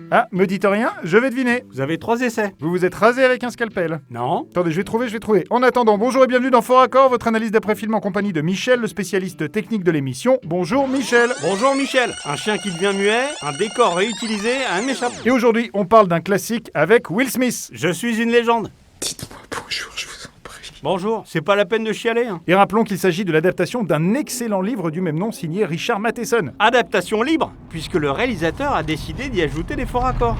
Ah, me dites rien, je vais deviner. Vous avez 3 essais. Vous vous êtes rasé avec un scalpel. Non. Attendez, je vais trouver. En attendant, bonjour et bienvenue dans Fort Accord, votre analyse d'après-film en compagnie de Michel, le spécialiste technique de l'émission. Bonjour Michel. Bonjour Michel. Un chien qui devient muet, un décor réutilisé, un m'échappe. Et aujourd'hui, on parle d'un classique avec Will Smith. Je suis une légende. Dites-moi bonjour, je vous en prie. Bonjour, c'est pas la peine de chialer. Hein. Et rappelons qu'il s'agit de l'adaptation d'un excellent livre du même nom signé Richard Matheson. Adaptation libre, puisque le réalisateur a décidé d'y ajouter des faux raccords.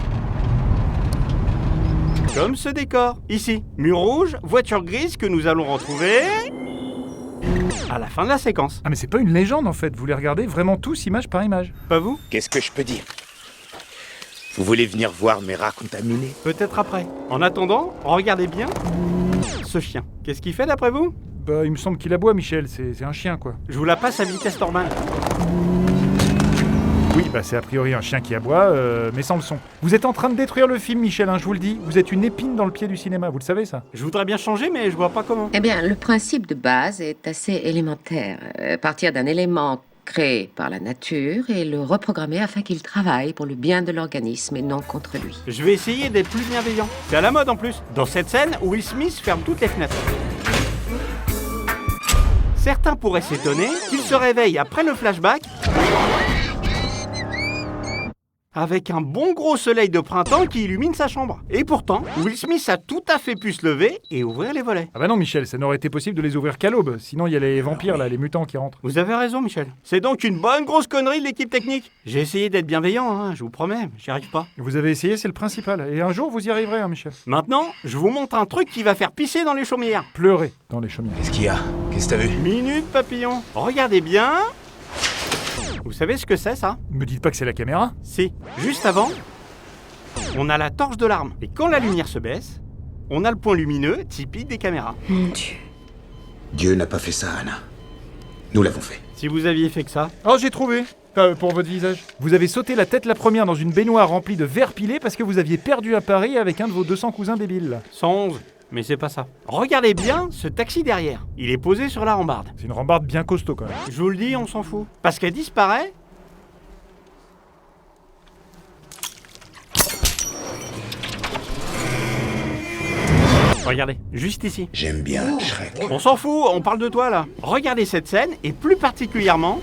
Comme ce décor, ici. Mur rouge, voiture grise que nous allons retrouver à la fin de la séquence. Ah mais c'est pas une légende en fait, vous les regardez vraiment tous image par image. Pas vous? Qu'est-ce que je peux dire? Vous voulez venir voir mes rats contaminés? Peut-être après. En attendant, regardez bien ce chien. Qu'est-ce qu'il fait d'après vous? Bah il me semble qu'il aboie Michel, c'est un chien quoi. Je vous la passe à vitesse normale. Oui, bah c'est a priori un chien qui aboie, mais sans le son. Vous êtes en train de détruire le film Michel, hein, je vous le dis. Vous êtes une épine dans le pied du cinéma, vous le savez ça? Je voudrais bien changer, mais je vois pas comment. Eh bien, le principe de base est assez élémentaire. Partir d'un élément créé par la nature et le reprogrammer afin qu'il travaille pour le bien de l'organisme et non contre lui. Je vais essayer d'être plus bienveillant. C'est à la mode en plus. Dans cette scène, Will Smith ferme toutes les fenêtres. Certains pourraient s'étonner qu'il se réveille après le flashback avec un bon gros soleil de printemps qui illumine sa chambre. Et pourtant, Will Smith a tout à fait pu se lever et ouvrir les volets. Ah bah non Michel, ça n'aurait été possible de les ouvrir qu'à l'aube, sinon il y a les vampires là, les mutants qui rentrent. Vous avez raison, Michel. C'est donc une bonne grosse connerie de l'équipe technique. J'ai essayé d'être bienveillant, hein, je vous promets, j'y arrive pas. Vous avez essayé, c'est le principal, et un jour vous y arriverez hein Michel. Maintenant, je vous montre un truc qui va faire pisser dans les chaumières. Pleurer dans les chaumières. Qu'est-ce qu'il y a? Qu'est-ce que t'as vu? Minute papillon. Regardez bien. Vous savez ce que c'est ça? Me dites pas que c'est la caméra? Si. Juste avant, on a la torche de l'arme. Et quand la lumière se baisse, on a le point lumineux typique des caméras. Mon Dieu. Dieu n'a pas fait ça, Anna. Nous l'avons fait. Si vous aviez fait que ça. Oh j'ai trouvé. Pour votre visage. Vous avez sauté la tête la première dans une baignoire remplie de verre pilé parce que vous aviez perdu un pari avec un de vos 200 cousins débiles là. 111. Mais c'est pas ça. Regardez bien ce taxi derrière. Il est posé sur la rambarde. C'est une rambarde bien costaud quand même. Je vous le dis, on s'en fout. Parce qu'elle disparaît. Regardez, juste ici. J'aime bien Shrek. On s'en fout, on parle de toi là. Regardez cette scène, et plus particulièrement,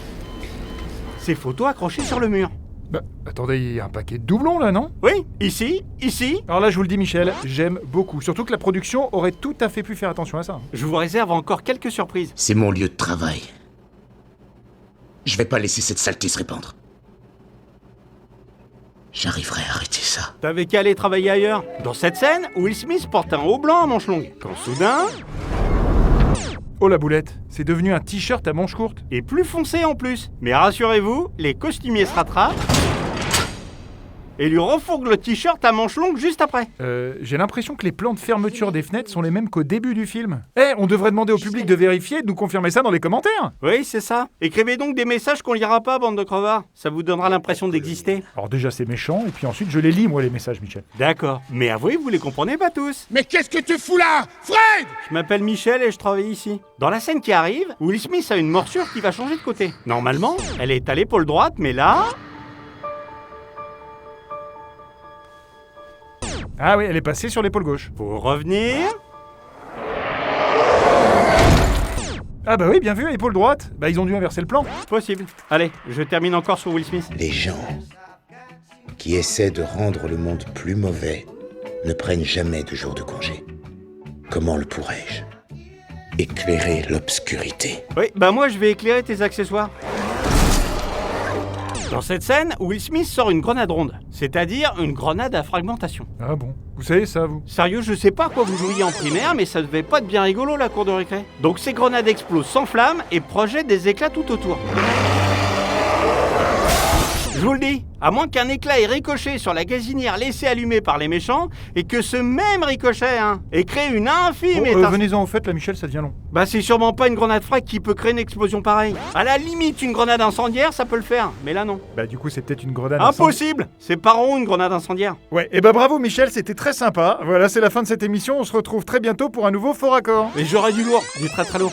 ces photos accrochées sur le mur. Bah attendez, il y a un paquet de doublons là non? Oui, ici. Alors là je vous le dis Michel, j'aime beaucoup. Surtout que la production aurait tout à fait pu faire attention à ça. Je vous réserve encore quelques surprises. C'est mon lieu de travail. Je vais pas laisser cette saleté se répandre. J'arriverai à arrêter ça. T'avais qu'à aller travailler ailleurs. Dans cette scène, Will Smith porte un haut blanc à manches longues. Quand soudain, Oh la boulette, c'est devenu un t-shirt à manches courtes. et plus foncé en plus. Mais rassurez-vous, les costumiers se rattrapent et lui refourguent le t-shirt à manches longues juste après. J'ai l'impression que les plans de fermeture des fenêtres sont les mêmes qu'au début du film. On devrait demander au public de vérifier et de nous confirmer ça dans les commentaires. Oui, c'est ça. Écrivez donc des messages qu'on lira pas, bande de crevards. Ça vous donnera l'impression d'exister. Alors déjà c'est méchant, et puis ensuite je les lis moi les messages Michel. D'accord. Mais avouez, vous les comprenez pas tous. Mais qu'est-ce que tu fous là, Fred? Je m'appelle Michel et je travaille ici. Dans la scène qui arrive, Will Smith a une morsure qui va changer de côté. Normalement, elle est à l'épaule droite, mais là... Ah oui, elle est passée sur l'épaule gauche. Pour revenir... Ah bah oui, bien vu, épaule droite. Bah ils ont dû inverser le plan. Possible. Allez, je termine encore sur Will Smith. Les gens qui essaient de rendre le monde plus mauvais ne prennent jamais de jour de congé. Comment le pourrais-je? Éclairer l'obscurité. Oui, bah moi je vais éclairer tes accessoires. Dans cette scène, Will Smith sort une grenade ronde, c'est-à-dire une grenade à fragmentation. Ah bon, vous savez ça vous? Sérieux, je sais pas à quoi vous jouiez en primaire, mais ça devait pas être bien rigolo la cour de récré. Donc ces grenades explosent sans flamme et projettent des éclats tout autour. Je vous le dis, à moins qu'un éclat ait ricoché sur la gazinière laissée allumée par les méchants, et que ce même ricochet ait créé une infime étincelle. Venez-en au fait là Michel, ça devient long. Bah c'est sûrement pas une grenade frag qui peut créer une explosion pareille. À la limite, une grenade incendiaire, ça peut le faire, mais là non. Bah du coup c'est peut-être une grenade Impossible! C'est pas rond une grenade incendiaire. Ouais, et bah bravo Michel, c'était très sympa. Voilà, c'est la fin de cette émission, on se retrouve très bientôt pour un nouveau Fort Accord. Et j'aurais du lourd, du très très lourd.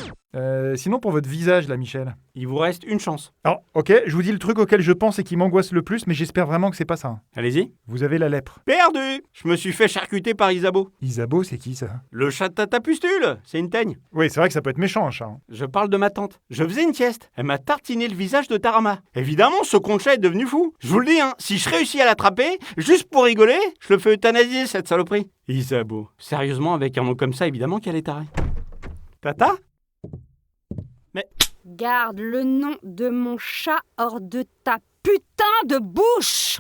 Sinon, pour votre visage, là, Michel. Il vous reste une chance. Alors, ok, je vous dis le truc auquel je pense et qui m'angoisse le plus, mais j'espère vraiment que c'est pas ça. Hein. Allez-y. Vous avez la lèpre. Perdu! Je me suis fait charcuter par Isabeau. Isabeau, c'est qui, ça? Le chat de Tatapustule, c'est une teigne. Oui, c'est vrai que ça peut être méchant, un chat. Hein. Je parle de ma tante. Je faisais une sieste. Elle m'a tartiné le visage de Tarama. Évidemment, ce con de chat est devenu fou. Je vous le dis, hein, si je réussis à l'attraper, juste pour rigoler, je le fais euthanasier, cette saloperie. Isabeau. Sérieusement, avec un nom comme ça, évidemment qu'elle est tarée. Tata? Garde le nom de mon chat hors de ta putain de bouche!